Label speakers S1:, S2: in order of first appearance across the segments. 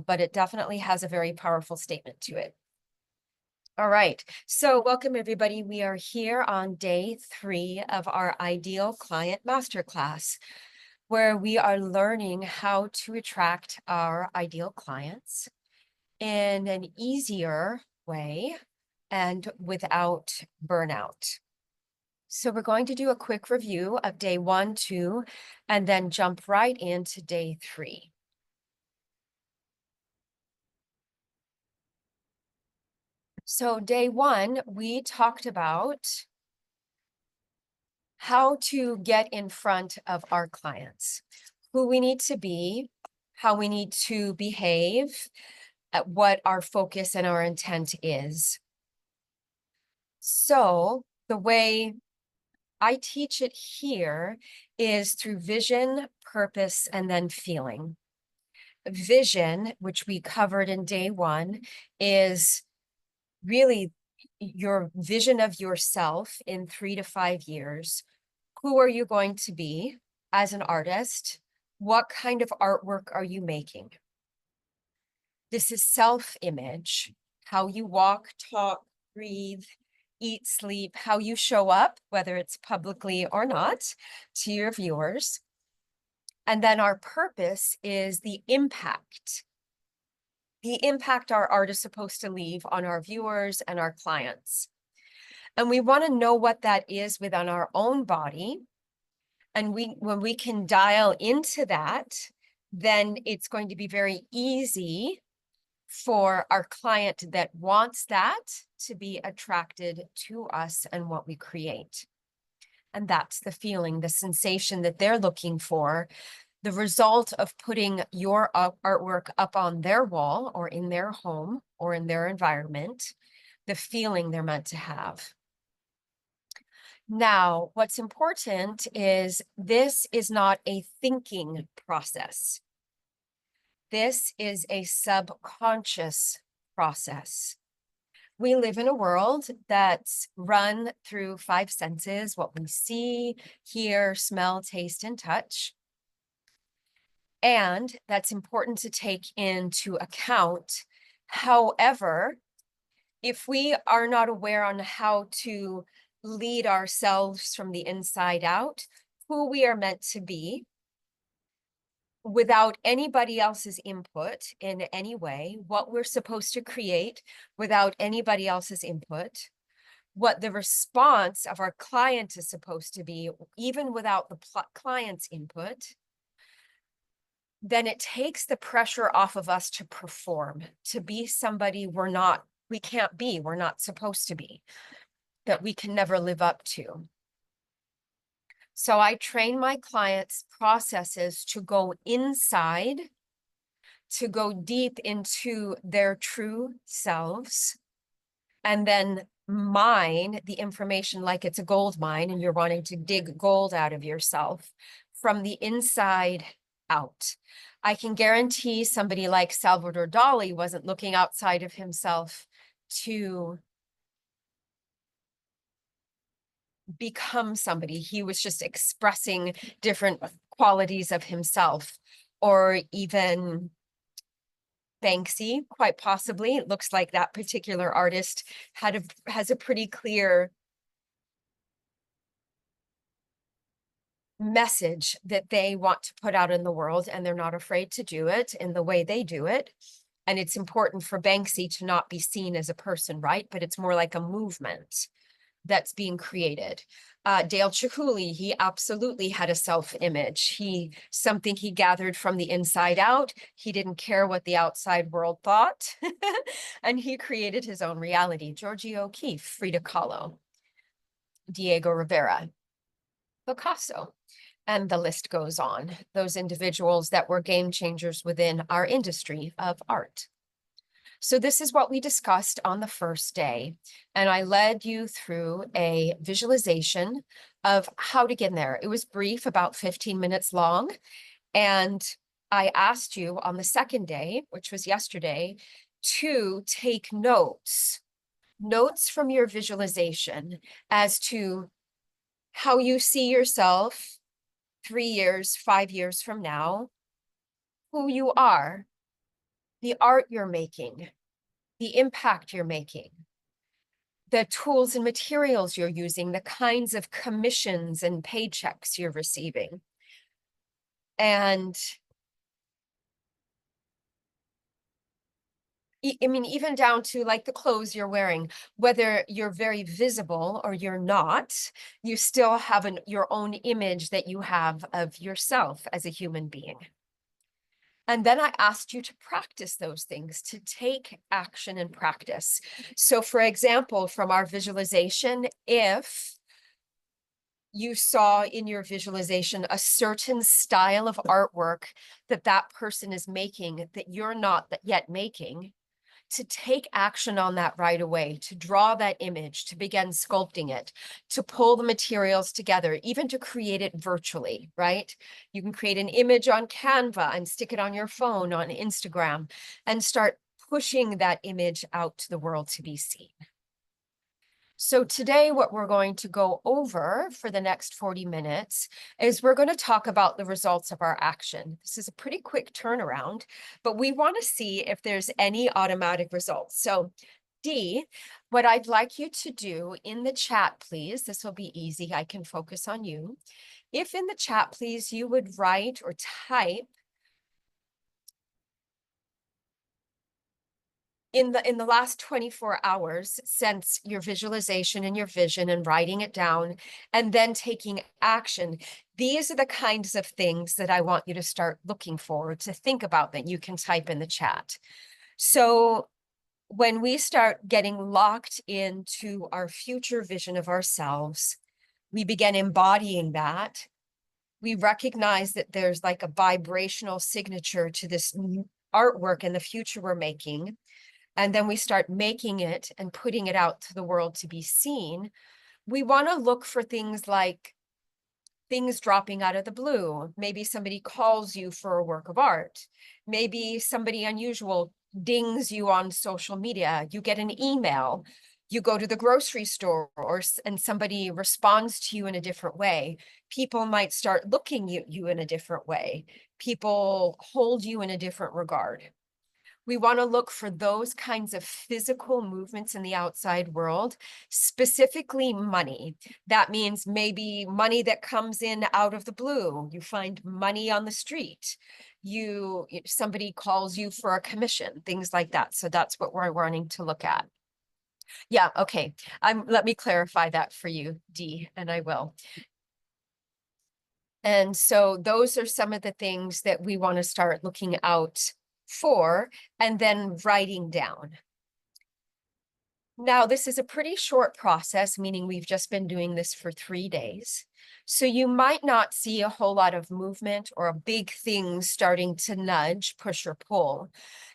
S1: but it definitely has a very powerful statement to it. All right, so welcome everybody. We are here on day 3 of our Ideal Client Masterclass, where we are learning how to attract our ideal clients in an easier way and without burnout. So we're going to do a quick review of day 1, 2, and then jump right into day 3. So day 1, we talked about how to get in front of our clients, who we need to be, how we need to behave, what our focus and our intent is. So the way I teach it here is through vision, purpose, and then feeling. Vision, which we covered in day 1, is really your vision of yourself in 3 to 5 years. Who are you going to be as an artist? What kind of artwork are you making? This is self-image, how you walk, talk, breathe, eat, sleep, how you show up, whether it's publicly or not, to your viewers. And then our purpose is the impact our art is supposed to leave on our viewers and our clients. And we want to know what that is within our own body. And when we can dial into that, then it's going to be very easy for our client that wants that to be attracted to us and what we create. And that's the feeling, the sensation that they're looking for, the result of putting your artwork up on their wall or in their home or in their environment, the feeling they're meant to have. Now, what's important is this is not a thinking process. This is a subconscious process. We live in a world that's run through 5 senses, what we see, hear, smell, taste, and touch. And that's important to take into account. However, if we are not aware on how to lead ourselves from the inside out, who we are meant to be, without anybody else's input in any way, what we're supposed to create without anybody else's input, what the response of our client is supposed to be, even without the client's input, then it takes the pressure off of us to perform, to be somebody we can't be, we're not supposed to be, that we can never live up to. So I train my clients' processes to go inside, to go deep into their true selves, and then mine the information like it's a gold mine and you're wanting to dig gold out of yourself from the inside out. I can guarantee somebody like Salvador Dali wasn't looking outside of himself to become somebody. He was just expressing different qualities of himself. Or even Banksy, quite possibly. It looks like that particular artist has a pretty clear message that they want to put out in the world, and they're not afraid to do it in the way they do it. And it's important for Banksy to not be seen as a person, right? But it's more like a movement that's being created. Dale Chihuly, he absolutely had a self-image. Something he gathered from the inside out. He didn't care what the outside world thought. And he created his own reality. Georgie O'Keeffe, Frida Kahlo, Diego Rivera, Picasso, and the list goes on. Those individuals that were game changers within our industry of art. So this is what we discussed on the first day, and I led you through a visualization of how to get in there. It was brief, about 15 minutes long, and I asked you on the second day, which was yesterday, to take notes from your visualization as to how you see yourself 3 years, 5 years from now, who you are, the art you're making, the impact you're making, the tools and materials you're using, the kinds of commissions and paychecks you're receiving. And I mean, even down to like the clothes you're wearing, whether you're very visible or you're not, you still have your own image that you have of yourself as a human being. And then I asked you to practice those things, to take action and practice. So for example, from our visualization, if you saw in your visualization a certain style of artwork that that person is making that you're not yet making, to take action on that right away, to draw that image, to begin sculpting it, to pull the materials together, even to create it virtually, right? You can create an image on Canva and stick it on your phone, on Instagram, and start pushing that image out to the world to be seen. So today, what we're going to go over for the next 40 minutes is we're going to talk about the results of our action. This is a pretty quick turnaround, but we want to see if there's any automatic results. So D, what I'd like you to do in the chat, please, this will be easy. I can focus on you. If in the chat, please, you would write or type in the last 24 hours since your visualization and your vision and writing it down and then taking action, these are the kinds of things that I want you to start looking for, to think about, that you can type in the chat. So when we start getting locked into our future vision of ourselves, we begin embodying that. We recognize that there's like a vibrational signature to this artwork in the future we're making. And then we start making it and putting it out to the world to be seen. We want to look for things like things dropping out of the blue. Maybe somebody calls you for a work of art. Maybe somebody unusual dings you on social media. You get an email. You go to the grocery store and somebody responds to you in a different way. People might start looking at you in a different way. People hold you in a different regard. We want to look for those kinds of physical movements in the outside world, specifically money. That means maybe money that comes in out of the blue. You find money on the street. Somebody calls you for a commission, things like that. So that's what we're wanting to look at. Yeah, okay. Let me clarify that for you, Dee, and I will. And so those are some of the things that we want to start looking out for and then writing down. Now, this is a pretty short process, meaning we've just been doing this for 3 days. So you might not see a whole lot of movement or a big thing starting to nudge, push or pull.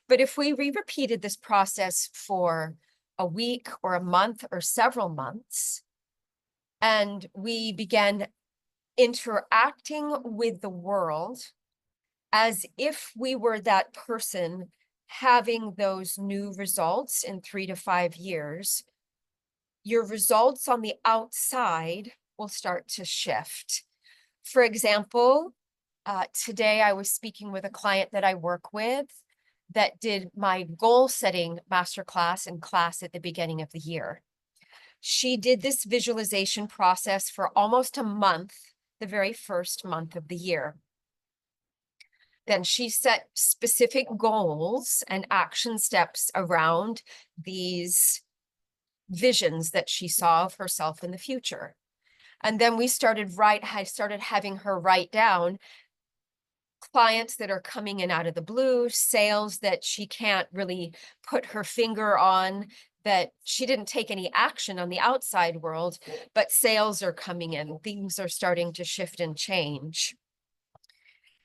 S1: But if we repeated this process for a week or a month or several months, and we began interacting with the world as if we were that person having those new results in 3 to 5 years, your results on the outside will start to shift. For example, today I was speaking with a client that I work with that did my goal setting masterclass and class at the beginning of the year. She did this visualization process for almost a month, the very first month of the year. Then she set specific goals and action steps around these visions that she saw of herself in the future. And then I started having her write down clients that are coming in out of the blue, sales that she can't really put her finger on, that she didn't take any action on the outside world, but sales are coming in. Things are starting to shift and change.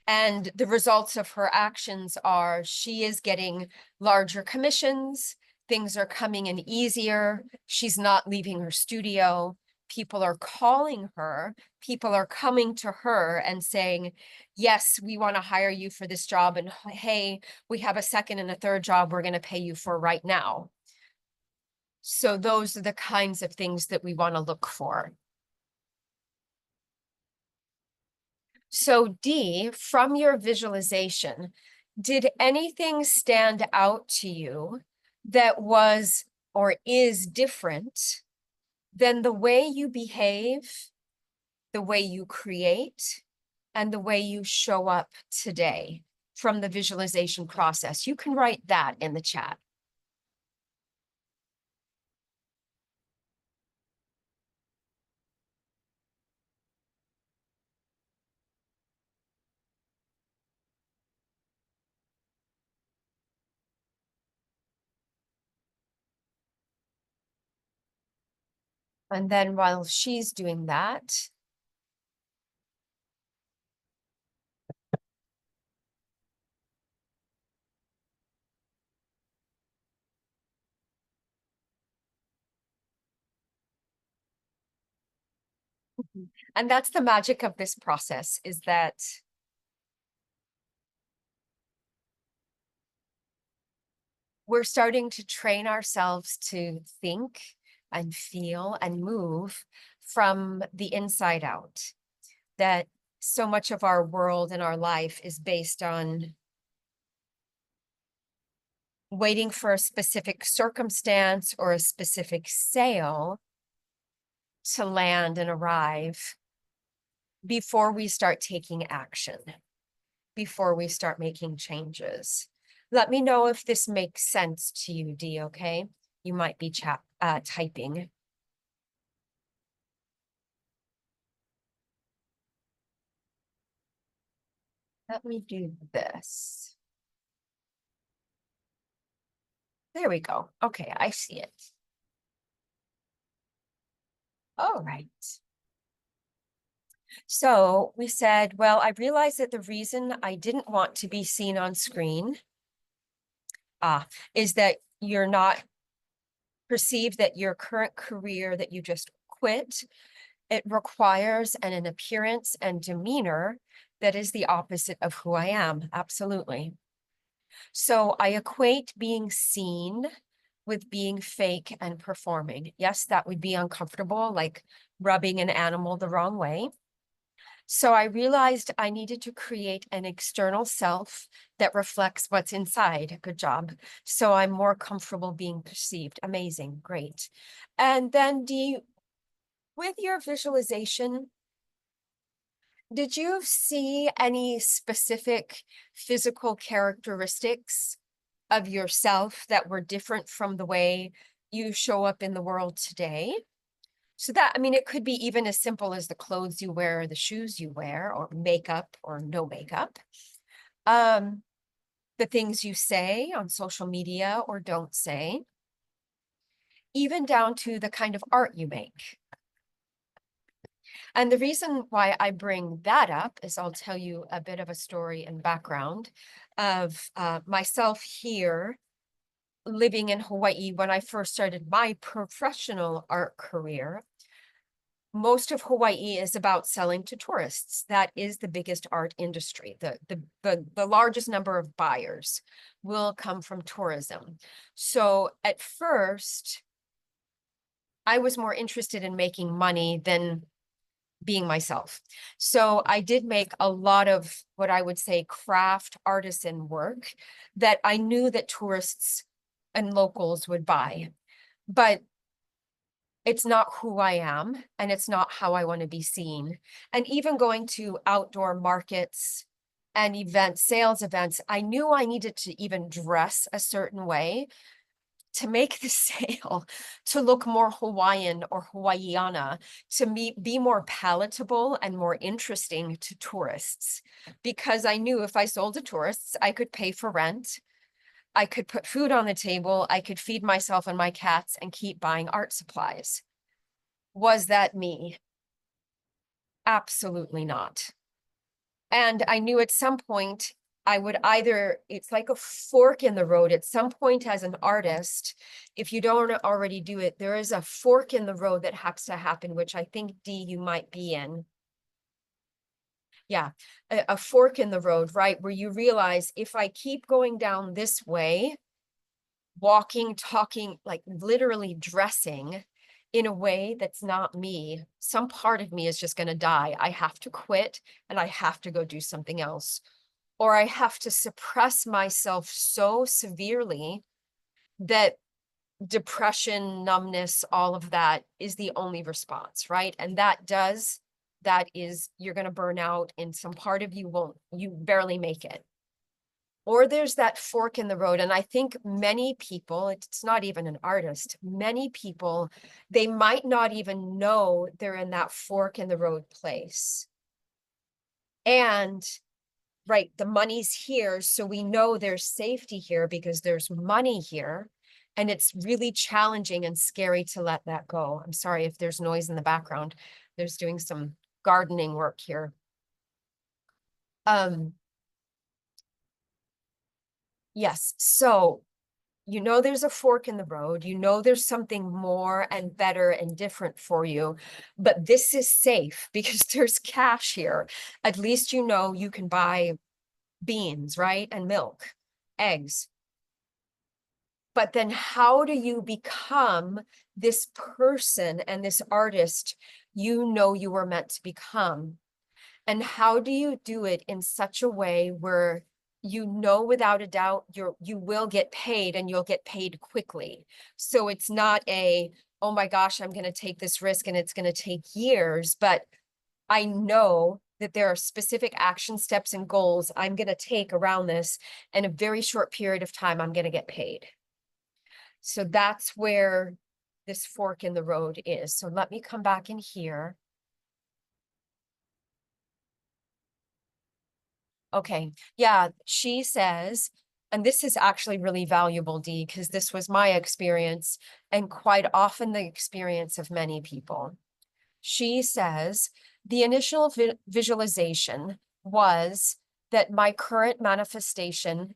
S1: And the results of her actions are she is getting larger commissions. Things are coming in easier. She's not leaving her studio. People are calling her. People are coming to her and saying, yes, we want to hire you for this job. And hey, we have a second and a third job we're going to pay you for right now. So those are the kinds of things that we want to look for. So D, from your visualization, Did anything stand out to you that was or is different than the way you behave, the way you create, and the way you show up today from the visualization process? You can write that in the chat. And then while she's doing that, and that's the magic of this process, is that we're starting to train ourselves to think and feel and move from the inside out. That so much of our world and our life is based on waiting for a specific circumstance or a specific sale to land and arrive before we start taking action, before we start making changes. Let me know if this makes sense to you, Dee, okay? You might be typing. Let me do this. There we go. Okay, I see it. All right. So we said, well, I realized that the reason I didn't want to be seen on screen is that you're not perceived that your current career that you just quit, it requires an appearance and demeanor that is the opposite of who I am. Absolutely. So I equate being seen with being fake and performing. Yes, that would be uncomfortable, like rubbing an animal the wrong way. So I realized I needed to create an external self that reflects what's inside. Good job. So I'm more comfortable being perceived. Amazing. Great. And then with your visualization, did you see any specific physical characteristics of yourself that were different from the way you show up in the world today? So that, I mean, it could be even as simple as the clothes you wear, or the shoes you wear, or makeup or no makeup. The things you say on social media or don't say, even down to the kind of art you make. And the reason why I bring that up is I'll tell you a bit of a story and background of myself here living in Hawaii when I first started my professional art career. Most of Hawaii is about selling to tourists. That is the biggest art industry. The largest number of buyers will come from tourism. So at first, I was more interested in making money than being myself. So I did make a lot of what I would say craft artisan work that I knew that tourists and locals would buy. But it's not who I am, and it's not how I want to be seen. And even going to outdoor markets and events, sales events, I knew I needed to even dress a certain way to make the sale, to look more Hawaiian or Hawaiiana, to be more palatable and more interesting to tourists. Because I knew if I sold to tourists, I could pay for rent, I could put food on the table, I could feed myself and my cats and keep buying art supplies. Was that me? Absolutely not. And I knew at some point I would either, it's like a fork in the road. At some point as an artist, if you don't already do it, there is a fork in the road that has to happen, which I think, Dee, you might be in. Yeah, a fork in the road, right? Where you realize if I keep going down this way, walking, talking, like literally dressing in a way that's not me, some part of me is just going to die. I have to quit and I have to go do something else. or I have to suppress myself so severely that depression, numbness, all of that is the only response, right? And that is, you're going to burn out, and some part of you won't, you barely make it. Or there's that fork in the road. And I think many people, it's not even an artist, many people, they might not even know they're in that fork in the road place. And right, the money's here, so we know there's safety here because there's money here. And it's really challenging and scary to let that go. I'm sorry if there's noise in the background. There's doing some gardening work here. Yes, so you know there's a fork in the road, you know there's something more and better and different for you, but this is safe because there's cash here. At least you know you can buy beans, right? And milk, eggs. But then how do you become this person and this artist you know you were meant to become? And how do you do it in such a way where you know without a doubt you will get paid, and you'll get paid quickly? So it's not a, oh my gosh, I'm going to take this risk and it's going to take years, but I know that there are specific action steps and goals I'm going to take around this, in a very short period of time I'm going to get paid. So that's where this fork in the road is. So let me come back in here. Okay, yeah, she says, and this is actually really valuable, Dee, because this was my experience and quite often the experience of many people. She says, the initial visualization was that in my current manifestation,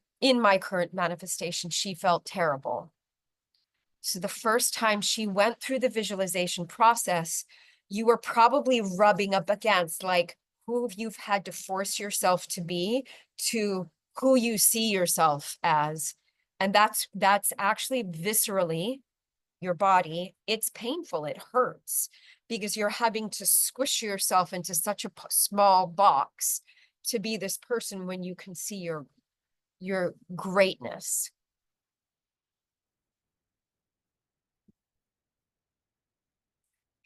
S1: she felt terrible. So the first time she went through the visualization process, you were probably rubbing up against, like, who you've had to force yourself to be to who you see yourself as. And that's actually viscerally your body. It's painful. It hurts because you're having to squish yourself into such a small box to be this person when you can see your greatness.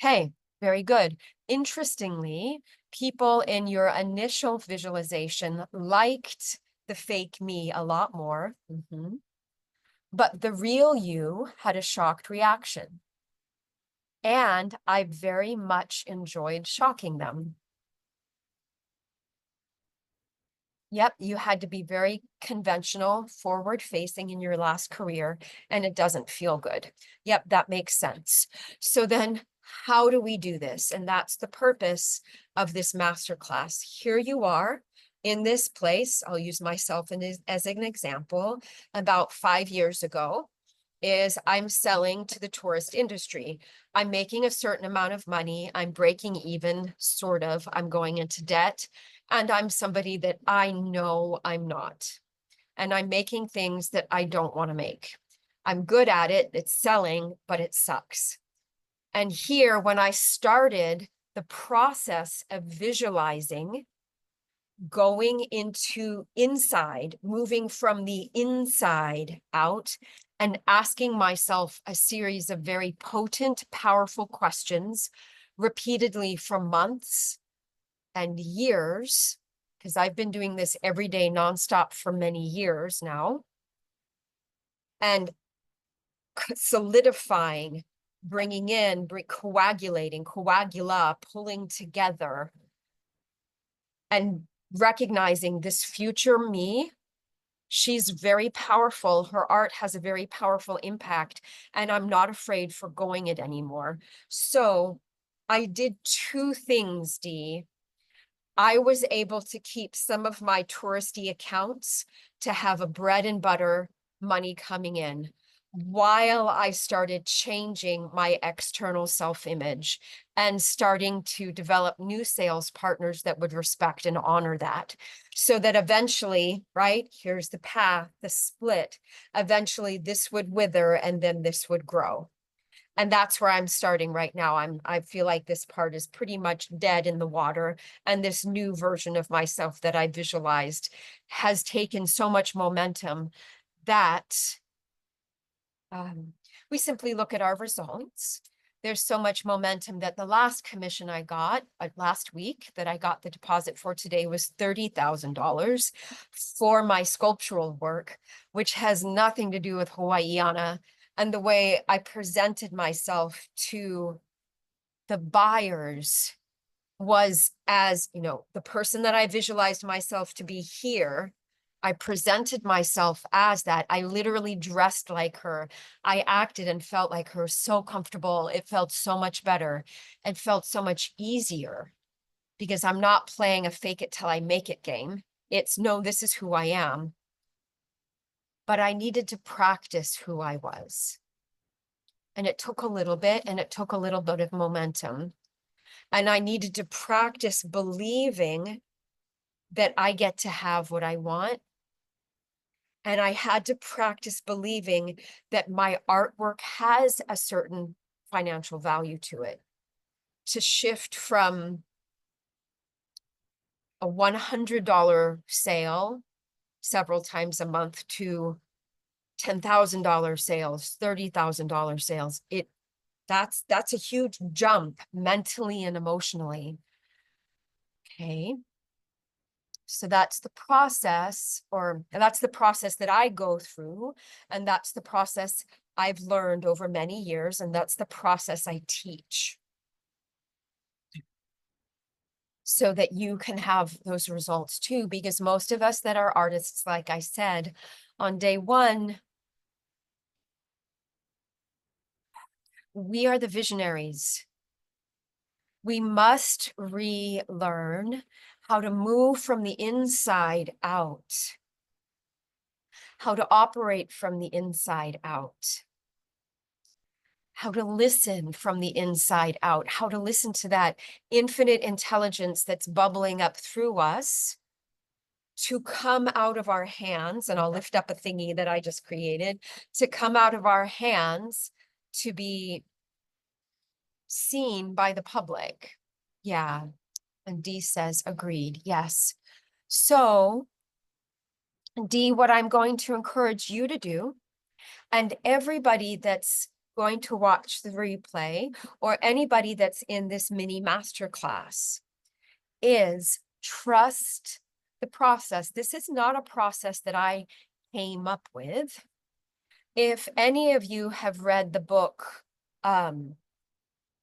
S1: Okay, very good. Interestingly, people in your initial visualization liked the fake me a lot more. But the real you had a shocked reaction. And I very much enjoyed shocking them. Yep, you had to be very conventional, forward facing in your last career, and it doesn't feel good. Yep, that makes sense. So then how do we do this? And that's the purpose of this masterclass. Here you are in this place. I'll use myself as an example. About 5 years ago, is I'm selling to the tourist industry. I'm making a certain amount of money. I'm breaking even, sort of. I'm going into debt. And I'm somebody that I know I'm not. And I'm making things that I don't want to make. I'm good at it. It's selling, but it sucks. And here, when I started the process of visualizing, going into inside, moving from the inside out, and asking myself a series of very potent, powerful questions repeatedly for months and years, because I've been doing this every day nonstop for many years now, and solidifying, bringing in, coagulating, coagula, pulling together, and recognizing this future me. She's very powerful. Her art has a very powerful impact, and I'm not afraid for going it anymore. So I did two things, Dee. I was able to keep some of my touristy accounts to have a bread and butter money coming in, while I started changing my external self-image and starting to develop new sales partners that would respect and honor that. So that eventually, right, here's the path, the split, eventually this would wither and then this would grow. And that's where I'm starting right now. I feel like this part is pretty much dead in the water. And this new version of myself that I visualized has taken so much momentum that we simply look at our results. There's so much momentum that the last commission I got last week that I got the deposit for today was $30,000 for my sculptural work, which has nothing to do with Hawaiiana. And the way I presented myself to the buyers was as, you know, the person that I visualized myself to be here. I presented myself as that. I literally dressed like her. I acted and felt like her, so comfortable. It felt so much better. It felt so much easier because I'm not playing a fake it till I make it game. It's no, this is who I am. But I needed to practice who I was. And it took a little bit, and it took a little bit of momentum. And I needed to practice believing that I get to have what I want. And I had to practice believing that my artwork has a certain financial value to it. To shift from a $100 sale several times a month to $10,000 sales, $30,000 sales, that's a huge jump mentally and emotionally. Okay. So that's the process, or that's the process that I go through, and that's the process I've learned over many years, and that's the process I teach. So that you can have those results too, because most of us that are artists, like I said, on day one, we are the visionaries. We must relearn how to move from the inside out, how to operate from the inside out, how to listen from the inside out, how to listen to that infinite intelligence that's bubbling up through us to come out of our hands. And I'll lift up a thingy that I just created, to come out of our hands to be seen by the public. Yeah. And Dee says, agreed. Yes. So, Dee, what I'm going to encourage you to do, and everybody that's going to watch the replay, or anybody that's in this mini masterclass, is trust the process. This is not a process that I came up with. If any of you have read the book,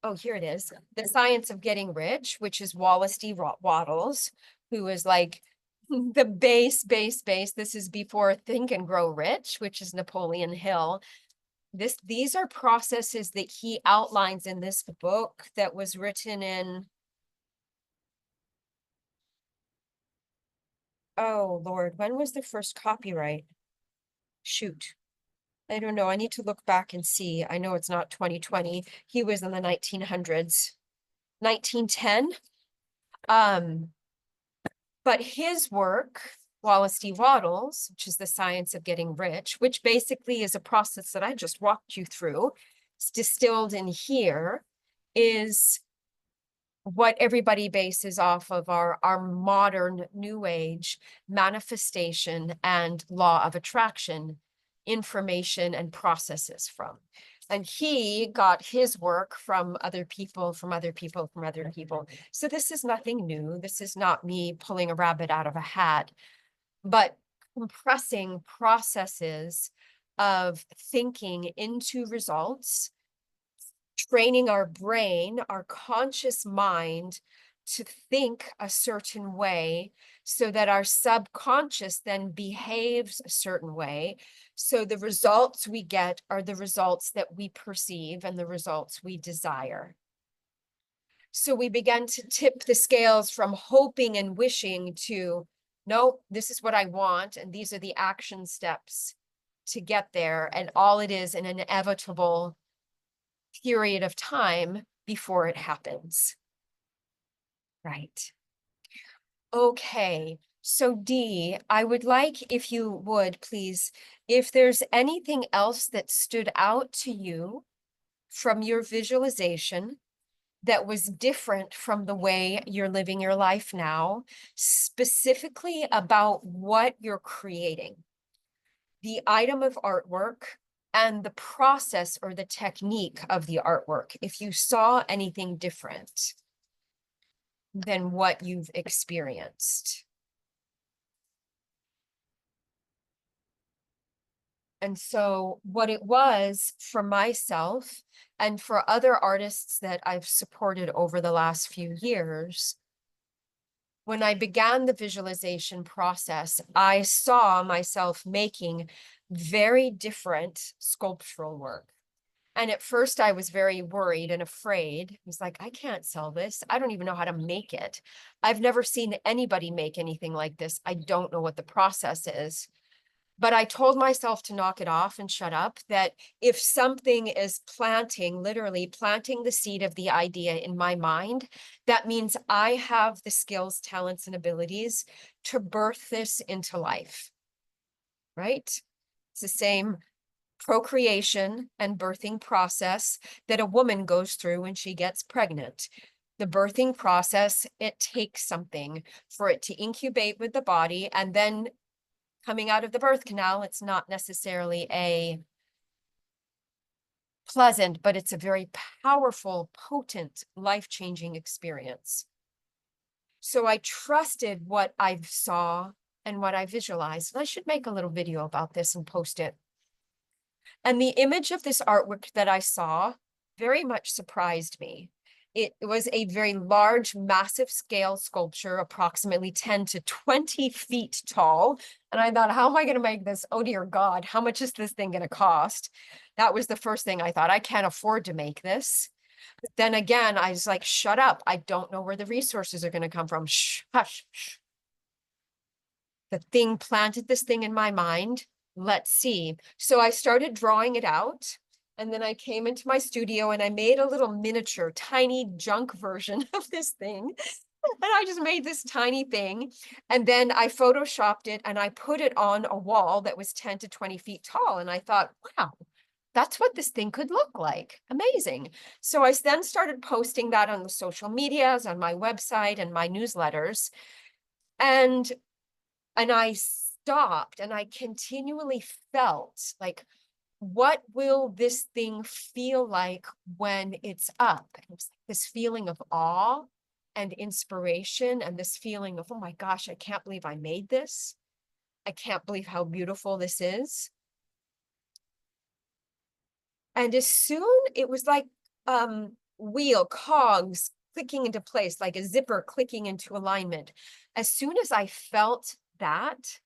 S1: oh, here it is, The Science of Getting Rich, which is Wallace D. Wattles, who is like the base. This is before Think and Grow Rich, which is Napoleon Hill. These are processes that he outlines in this book that was written in, oh Lord, when was the first copyright? Shoot. I don't know. I need to look back and see. I know it's not 2020. He was in the 1900s, 1910. But his work, Wallace D. Wattles, which is The Science of Getting Rich, which basically is a process that I just walked you through, it's distilled in here, is what everybody bases off of our modern new age manifestation and law of attraction information and processes from. And he got his work from other people, from other people, from other people. So this is nothing new. This is not me pulling a rabbit out of a hat, but compressing processes of thinking into results, training our brain, our conscious mind to think a certain way so that our subconscious then behaves a certain way. So the results we get are the results that we perceive and the results we desire. So we began to tip the scales from hoping and wishing to, no, this is what I want, and these are the action steps to get there. And all it is an inevitable period of time before it happens. Right. Okay. So Dee, I would like, if you would please, if there's anything else that stood out to you from your visualization that was different from the way you're living your life now, specifically about what you're creating, the item of artwork, and the process or the technique of the artwork. If you saw anything different than what you've experienced. And so what it was for myself and for other artists that I've supported over the last few years, when I began the visualization process, I saw myself making very different sculptural work. And at first I was very worried and afraid. I was like, I can't sell this. I don't even know how to make it. I've never seen anybody make anything like this. I don't know what the process is. But I told myself to knock it off and shut up, that if something is planting, literally planting the seed of the idea in my mind, that means I have the skills, talents, and abilities to birth this into life, right? It's the same procreation and birthing process that a woman goes through when she gets pregnant. The birthing process, it takes something for it to incubate with the body, and then coming out of the birth canal, it's not necessarily a pleasant, but it's a very powerful, potent, life-changing experience. So I trusted what I saw and what I visualized. And I should make a little video about this and post it. And the image of this artwork that I saw very much surprised me. It was a very large, massive scale sculpture, approximately 10 to 20 feet tall. And I thought, how am I going to make this? Oh, dear God, how much is this thing going to cost? That was the first thing I thought. I can't afford to make this. But then again, I was like, shut up. I don't know where the resources are going to come from. Shh, hush, shh. The thing planted this thing in my mind. Let's see. So I started drawing it out. And then I came into my studio and I made a little miniature, tiny junk version of this thing. And I just made this tiny thing. And then I photoshopped it and I put it on a wall that was 10 to 20 feet tall. And I thought, wow, that's what this thing could look like. Amazing. So I then started posting that on the social medias, on my website and my newsletters. And I stopped and I continually felt like, what will this thing feel like when it's up? And it was like this feeling of awe and inspiration, and this feeling of, oh my gosh, I can't believe I made this. I can't believe how beautiful this is. And as soon, it was like wheel cogs clicking into place, like a zipper clicking into alignment. As soon as I felt that,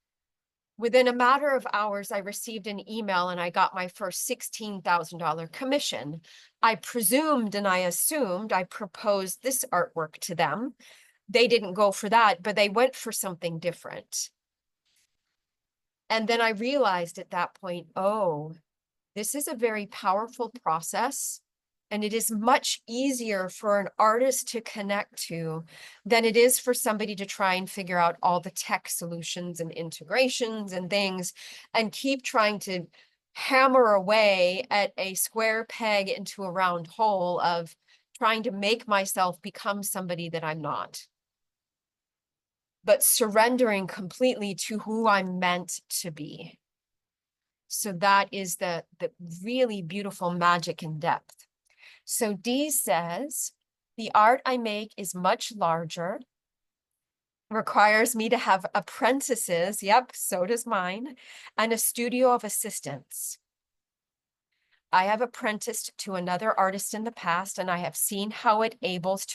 S1: within a matter of hours, I received an email and I got my first $16,000 commission. I presumed and I assumed, I proposed this artwork to them. They didn't go for that, but they went for something different. And then I realized at that point, oh, this is a very powerful process. And it is much easier for an artist to connect to than it is for somebody to try and figure out all the tech solutions and integrations and things and keep trying to hammer away at a square peg into a round hole of trying to make myself become somebody that I'm not. But surrendering completely to who I'm meant to be. So that is the really beautiful magic and depth. So Dee says, the art I make is much larger, requires me to have apprentices, yep, so does mine, and a studio of assistants. I have apprenticed to another artist in the past, and I have seen how it enables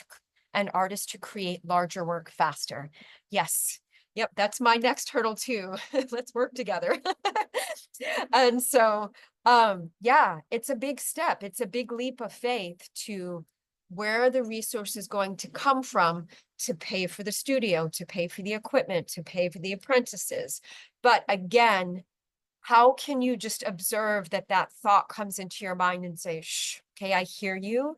S1: an artist to create larger work faster. Yes, yep, that's my next hurdle too. Let's work together. And so, yeah, it's a big step. It's a big leap of faith to where are the resources going to come from to pay for the studio, to pay for the equipment, to pay for the apprentices. But again, how can you just observe that that thought comes into your mind and say, shh, okay, I hear you.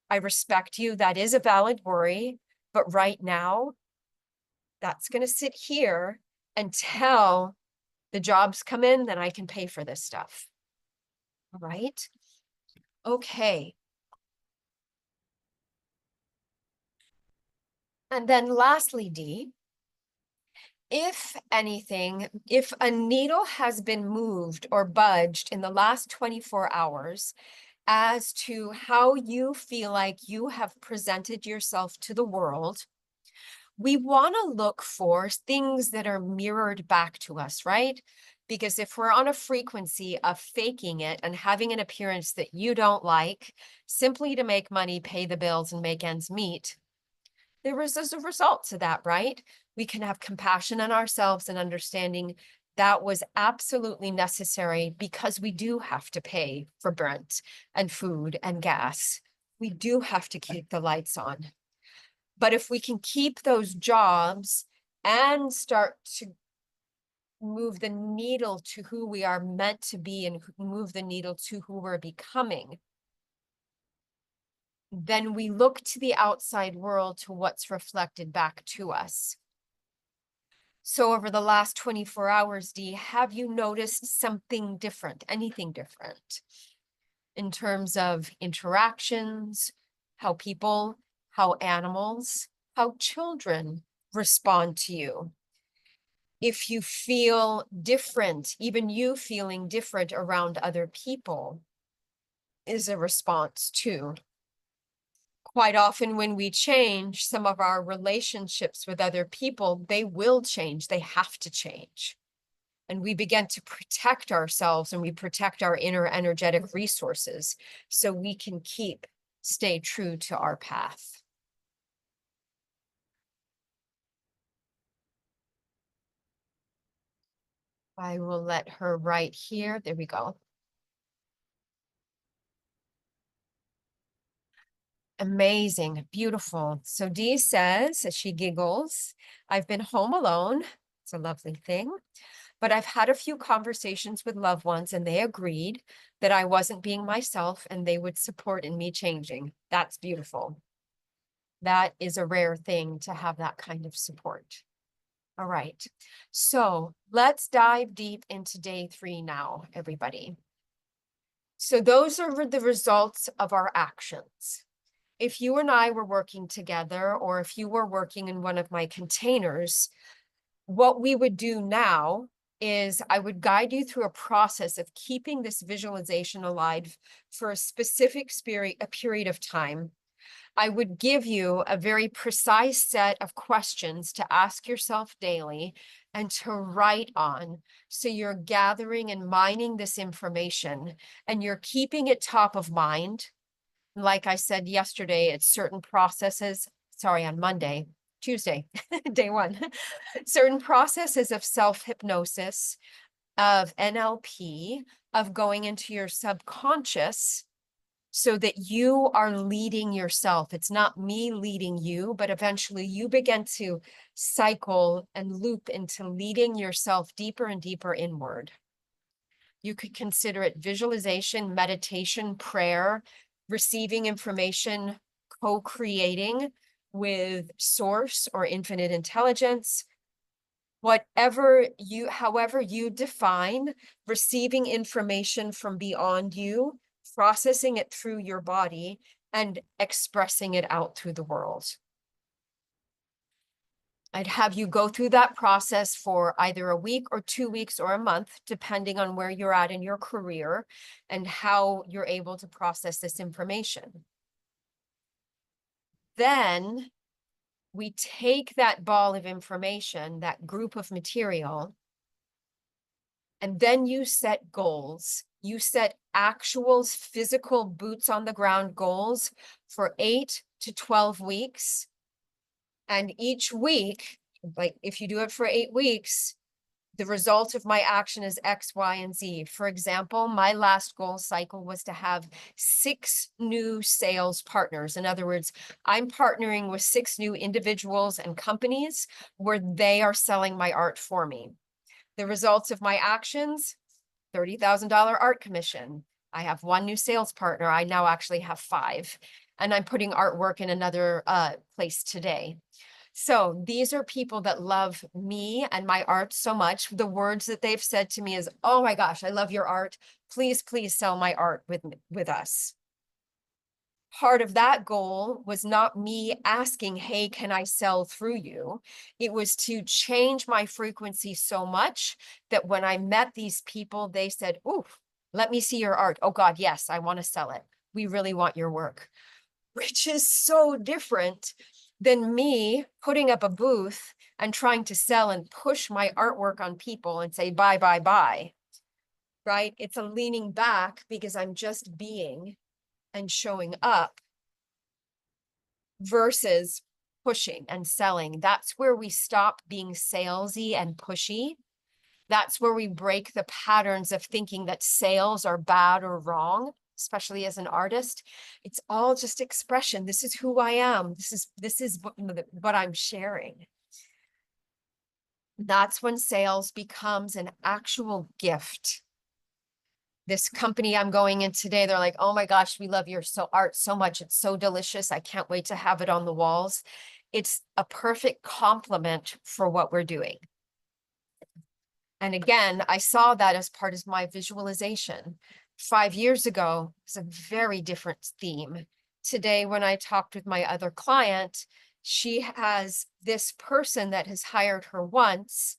S1: I respect you. That is a valid worry. But right now, that's going to sit here until the jobs come in, then I can pay for this stuff. All right. Okay. And then lastly, Dee, if anything, if a needle has been moved or budged in the last 24 hours as to how you feel like you have presented yourself to the world, we want to look for things that are mirrored back to us, right? Because if we're on a frequency of faking it and having an appearance that you don't like, simply to make money, pay the bills, and make ends meet, there is as a result to that, right? We can have compassion on ourselves and understanding that was absolutely necessary because we do have to pay for rent and food and gas. We do have to keep the lights on. But if we can keep those jobs and start to move the needle to who we are meant to be and move the needle to who we're becoming, then we look to the outside world to what's reflected back to us. So over the last 24 hours, Dee, have you noticed something different, anything different in terms of interactions, how people, how animals, how children respond to you? If you feel different, even you feeling different around other people is a response too. Quite often when we change some of our relationships with other people, they will change, they have to change. And we begin to protect ourselves and we protect our inner energetic resources so we can stay true to our path. I will let her write here. There we go. Amazing, beautiful. So Dee says, as she giggles, I've been home alone. It's a lovely thing. But I've had a few conversations with loved ones and they agreed that I wasn't being myself and they would support in me changing. That's beautiful. That is a rare thing to have that kind of support. All right. So let's dive deep into day 3 now, everybody. So those are the results of our actions. If you and I were working together, or if you were working in one of my containers, what we would do now is I would guide you through a process of keeping this visualization alive for a specific a period of time. I would give you a very precise set of questions to ask yourself daily and to write on. So you're gathering and mining this information and you're keeping it top of mind. Like I said yesterday, it's certain processes, sorry, on Monday, Tuesday, day 1, certain processes of self-hypnosis, of NLP, of going into your subconscious so that you are leading yourself. It's not me leading you, but eventually you begin to cycle and loop into leading yourself deeper and deeper inward. You could consider it visualization, meditation, prayer, receiving information, co-creating with source or infinite intelligence, however you define receiving information from beyond you, processing it through your body and expressing it out through the world. I'd have you go through that process for either a week or 2 weeks or a month, depending on where you're at in your career and how you're able to process this information. Then we take that ball of information, that group of material, and then you set goals. You set actual physical boots on the ground goals for 8 to 12 weeks. And each week, like if you do it for 8 weeks, the result of my action is X, Y, and Z. For example, my last goal cycle was to have 6 new sales partners. In other words, I'm partnering with 6 new individuals and companies where they are selling my art for me. The results of my actions, $30,000 art commission. I have 1 new sales partner. I now actually have 5. And I'm putting artwork in another place today. So these are people that love me and my art so much. The words that they've said to me is, oh my gosh, I love your art. Please, please sell my art with us. Part of that goal was not me asking, hey, can I sell through you? It was to change my frequency so much that when I met these people, they said, ooh, let me see your art. Oh God, yes, I want to sell it. We really want your work, which is so different than me putting up a booth and trying to sell and push my artwork on people and say, buy, buy, buy, right? It's a leaning back because I'm just being and showing up versus pushing and selling. That's where we stop being salesy and pushy. That's where we break the patterns of thinking that sales are bad or wrong, especially as an artist. It's all just expression. This is who I am. This is what I'm sharing. That's when sales becomes an actual gift. This company I'm going in today, they're like, oh my gosh, we love your art so much. It's so delicious. I can't wait to have it on the walls. It's a perfect complement for what we're doing. And again, I saw that as part of my visualization. 5 years ago, it's a very different theme. Today, when I talked with my other client, she has this person that has hired her once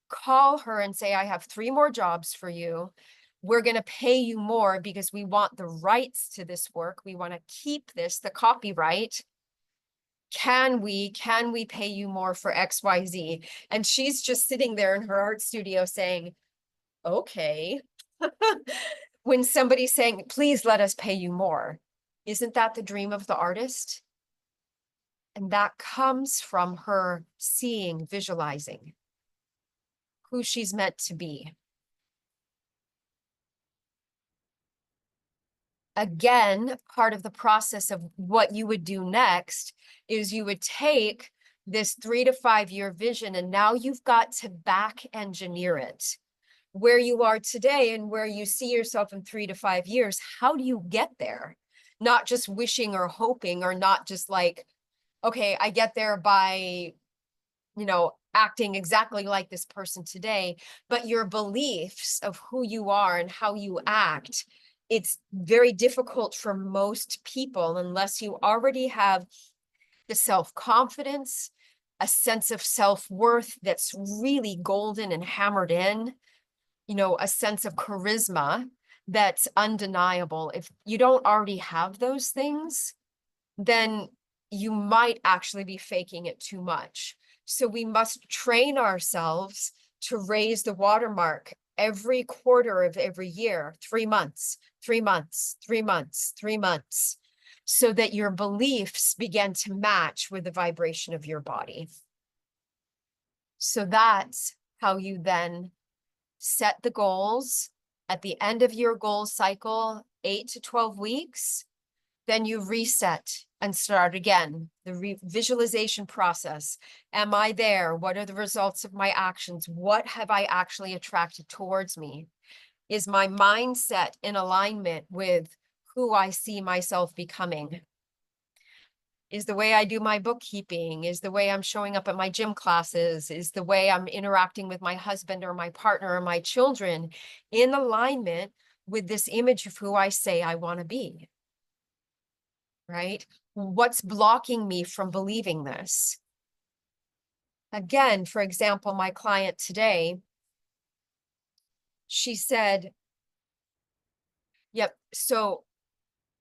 S1: call her and say, I have 3 more jobs for you. We're going to pay you more because we want the rights to this work. We want to keep this, the copyright. Can we pay you more for XYZ? And she's just sitting there in her art studio saying, okay. When somebody's saying, please let us pay you more, isn't that the dream of the artist? And that comes from her seeing, visualizing who she's meant to be. Again, part of the process of what you would do next is you would take this 3 to 5 year vision, and now you've got to back engineer it. Where you are today and where you see yourself in 3 to 5 years, how do you get there? Not just wishing or hoping, or not just like, okay, I get there by, acting exactly like this person today, but your beliefs of who you are and how you act. It's very difficult for most people unless you already have the self-confidence, a sense of self-worth that's really golden and hammered in, a sense of charisma that's undeniable. If you don't already have those things, then you might actually be faking it too much. So we must train ourselves to raise the watermark every quarter of every year, 3 months, 3 months, 3 months, 3 months, so that your beliefs begin to match with the vibration of your body. So that's how you then set the goals at the end of your goal cycle, 8 to 12 weeks. Then you reset and start again, the visualization process. Am I there? What are the results of my actions? What have I actually attracted towards me? Is my mindset in alignment with who I see myself becoming? Is the way I do my bookkeeping, is the way I'm showing up at my gym classes, is the way I'm interacting with my husband or my partner or my children in alignment with this image of who I say I want to be? Right? What's blocking me from believing this? Again, for example, my client today, she said, yep, so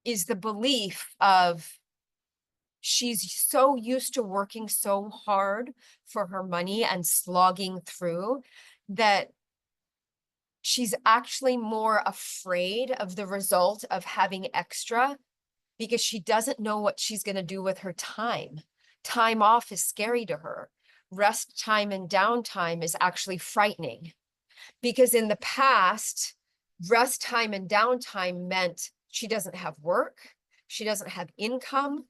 S1: is the belief of she's so used to working so hard for her money and slogging through that she's actually more afraid of the result of having extra because she doesn't know what she's going to do with her time. Time off is scary to her. Rest time and downtime is actually frightening because in the past, rest time and downtime meant she doesn't have work, she doesn't have income,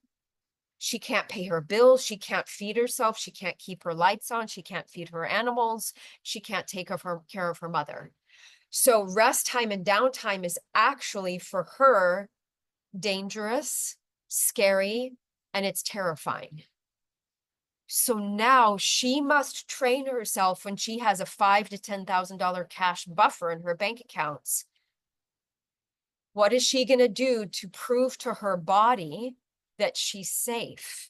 S1: she can't pay her bills, she can't feed herself, she can't keep her lights on, she can't feed her animals, she can't take care of her mother. So rest time and downtime is actually for her dangerous, scary, and it's terrifying. So now she must train herself when she has a $5,000 to $10,000 cash buffer in her bank accounts. What is she going to do to prove to her body that she's safe,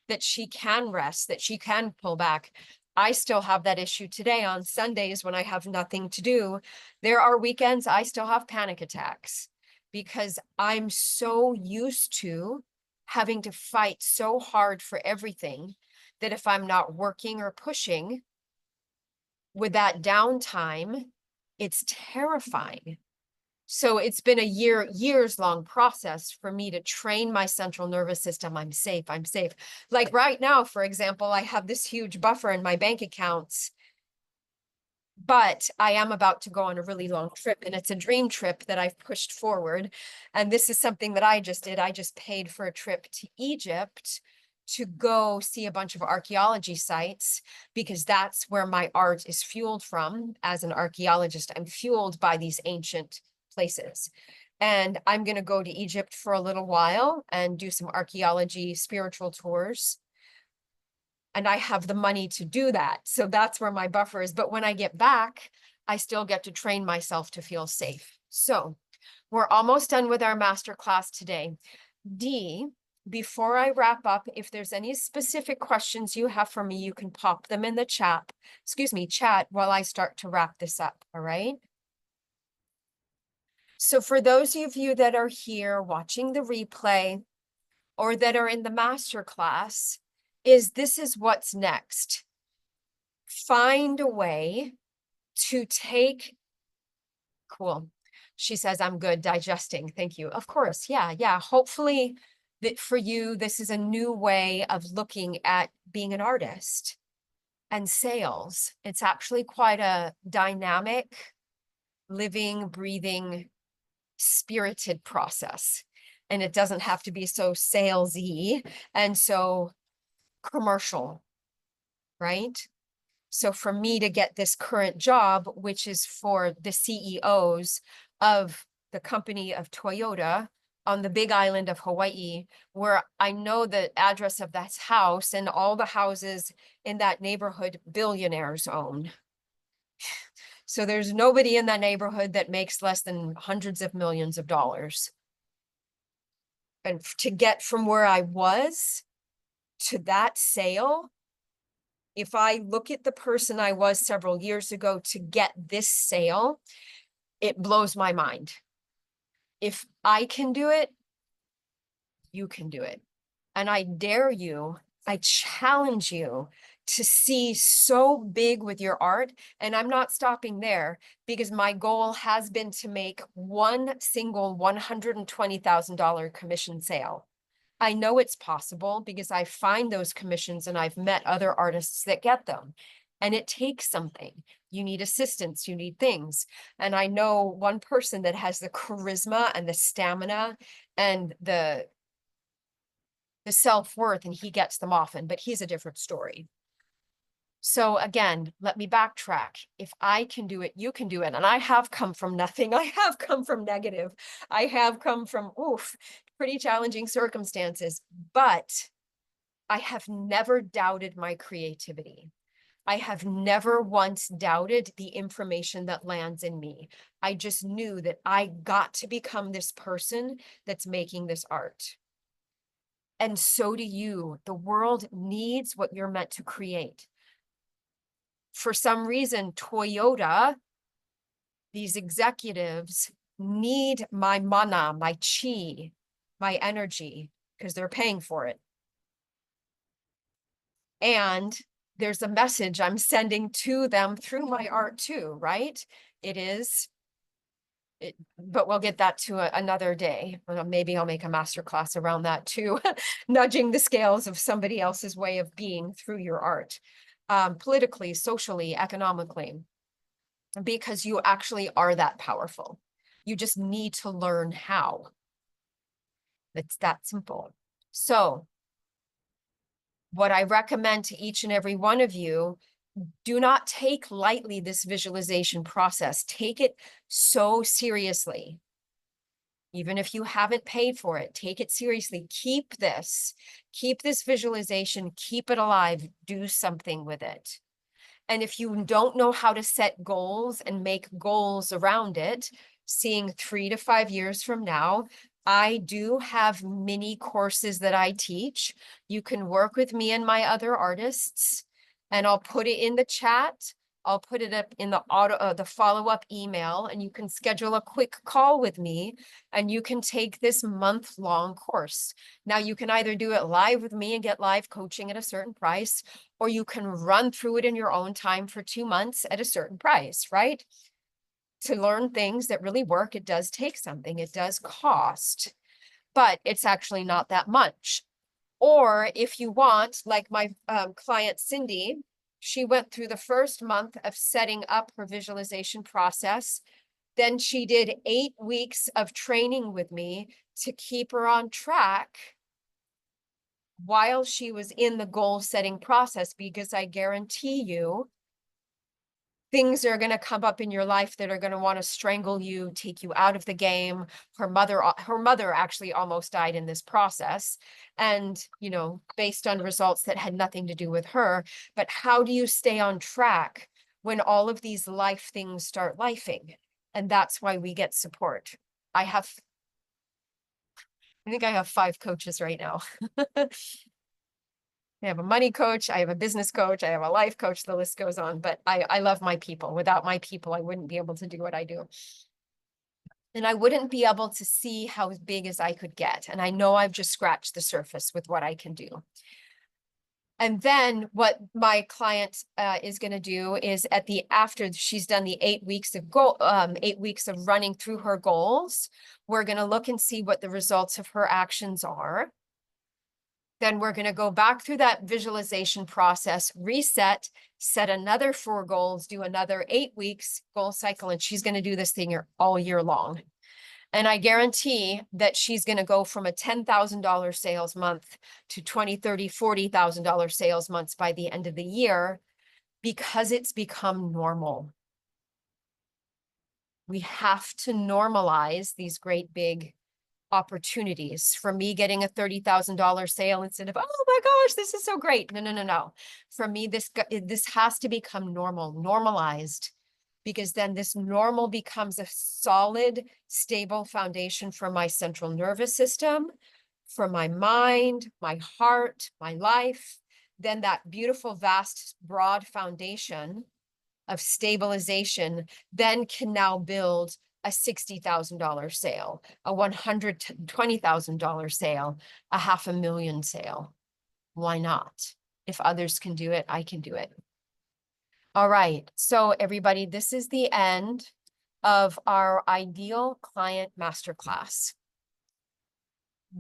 S1: that she can rest, that she can pull back? I still have that issue today on Sundays when I have nothing to do. There are weekends I still have panic attacks because I'm so used to having to fight so hard for everything that if I'm not working or pushing with that downtime, it's terrifying. So it's been a years long process for me to train my central nervous system. I'm safe. I'm safe. Like right now, for example, I have this huge buffer in my bank accounts, but I am about to go on a really long trip, and it's a dream trip that I've pushed forward. And this is something that I just did. I just paid for a trip to Egypt to go see a bunch of archaeology sites because that's where my art is fueled from. As an archaeologist, I'm fueled by these ancient places. And I'm going to go to Egypt for a little while and do some archaeology spiritual tours. And I have the money to do that. So that's where my buffer is. But when I get back, I still get to train myself to feel safe. So we're almost done with our masterclass today. Dee, before I wrap up, if there's any specific questions you have for me, you can pop them in the chat, chat while I start to wrap this up. All right. So for those of you that are here watching the replay or that are in the masterclass, this is what's next. Find a way to take, cool. She says, I'm good digesting. Thank you. Of course. Yeah. Hopefully that for you, this is a new way of looking at being an artist and sales. It's actually quite a dynamic, living, breathing, spirited process. And it doesn't have to be so salesy and so commercial, right? So for me to get this current job, which is for the CEOs of the company of Toyota on the big island of Hawaii, where I know the address of that house and all the houses in that neighborhood billionaires own. So there's nobody in that neighborhood that makes less than hundreds of millions of dollars. And to get from where I was to that sale, if I look at the person I was several years ago to get this sale, it blows my mind. If I can do it, you can do it. And I dare you, I challenge you to see so big with your art. And I'm not stopping there because my goal has been to make one single $120,000 commission sale. I know it's possible because I find those commissions and I've met other artists that get them. And it takes something. You need assistance, you need things. And I know one person that has the charisma and the stamina and the self-worth, and he gets them often, but he's a different story. So again, let me backtrack. If I can do it, you can do it. And I have come from nothing. I have come from negative. I have come from, pretty challenging circumstances, but I have never doubted my creativity. I have never once doubted the information that lands in me. I just knew that I got to become this person that's making this art. And so do you. The world needs what you're meant to create. For some reason, Toyota, these executives need my mana, my chi, my energy, because they're paying for it. And there's a message I'm sending to them through my art too, right? But we'll get that to another day. Maybe I'll make a masterclass around that too, nudging the scales of somebody else's way of being through your art, politically, socially, economically, because you actually are that powerful. You just need to learn how. It's that simple. So what I recommend to each and every one of you, do not take lightly this visualization process. Take it so seriously. Even if you haven't paid for it, take it seriously. Keep this visualization, keep it alive, do something with it. And if you don't know how to set goals and make goals around it, seeing 3 to 5 years from now. I do have mini courses that I teach. You can work with me and my other artists, and I'll put it in the chat. I'll put it up in the follow-up email, and you can schedule a quick call with me, and you can take this month-long course. Now, you can either do it live with me and get live coaching at a certain price, or you can run through it in your own time for 2 months at a certain price, right? To learn things that really work, it does take something. It does cost, but it's actually not that much. Or if you want, like my client Cindy, she went through the first month of setting up her visualization process. Then she did 8 weeks of training with me to keep her on track while she was in the goal setting process, because I guarantee you, things are going to come up in your life that are going to want to strangle you, take you out of the game. Her mother actually almost died in this process. And, based on results that had nothing to do with her. But how do you stay on track when all of these life things start lifing? And that's why we get support. I think I have 5 coaches right now. I have a money coach, I have a business coach, I have a life coach, the list goes on, but I love my people. Without my people, I wouldn't be able to do what I do. And I wouldn't be able to see how big as I could get. And I know I've just scratched the surface with what I can do. And then what my client is going to do is after she's done the 8 weeks of 8 weeks of running through her goals, we're going to look and see what the results of her actions are. Then we're going to go back through that visualization process, reset, set another 4 goals, do another 8 weeks goal cycle, and she's going to do this thing all year long. And I guarantee that she's going to go from a $10,000 sales month to $20,000, $30,000, $40,000 sales months by the end of the year, because it's become normal. We have to normalize these great big opportunities. For me, getting a $30,000 sale instead of, oh my gosh, this is so great. No. For me, this has to become normalized, because then this normal becomes a solid, stable foundation for my central nervous system, for my mind, my heart, my life. Then that beautiful, vast, broad foundation of stabilization then can now build a $60,000 sale, a $120,000 sale, a $500,000 sale. Why not? If others can do it, I can do it. All right. So everybody, this is the end of our Ideal Client Masterclass.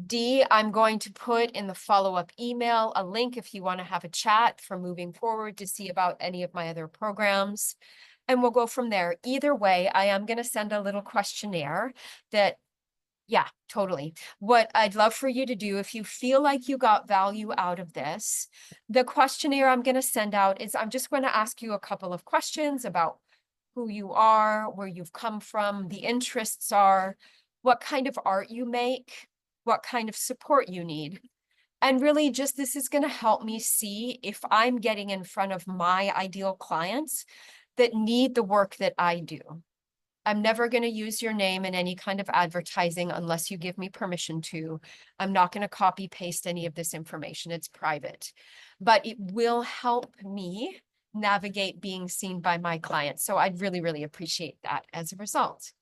S1: D, I'm going to put in the follow-up email a link if you want to have a chat for moving forward to see about any of my other programs. And we'll go from there. Either way, I am going to send a little questionnaire that, yeah, totally. What I'd love for you to do, if you feel like you got value out of this, the questionnaire I'm going to send out is I'm just going to ask you a couple of questions about who you are, where you've come from, the interests are, what kind of art you make, what kind of support you need. And really just this is going to help me see if I'm getting in front of my ideal clients that need the work that I do. I'm never going to use your name in any kind of advertising unless you give me permission to. I'm not going to copy paste any of this information. It's private, but it will help me navigate being seen by my clients. So I'd really, really appreciate that as a result.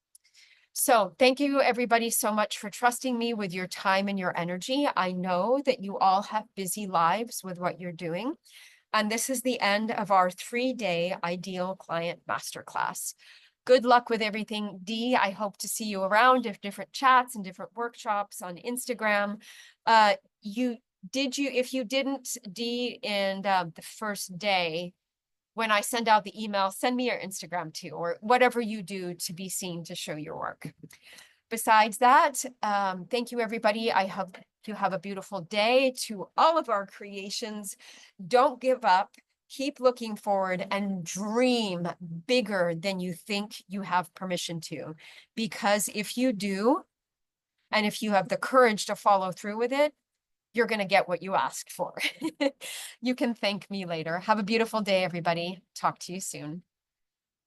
S1: So thank you everybody so much for trusting me with your time and your energy. I know that you all have busy lives with what you're doing. And this is the end of our 3-day Ideal Client Masterclass. Good luck with everything, D. I hope to see you around in different chats and different workshops on Instagram. If you didn't, D, in the first day, when I send out the email, send me your Instagram too, or whatever you do to be seen to show your work. Besides that, thank you, everybody. I hope you have a beautiful day. To all of our creations, don't give up. Keep looking forward and dream bigger than you think you have permission to. Because if you do, and if you have the courage to follow through with it, you're going to get what you asked for. You can thank me later. Have a beautiful day, everybody. Talk to you soon.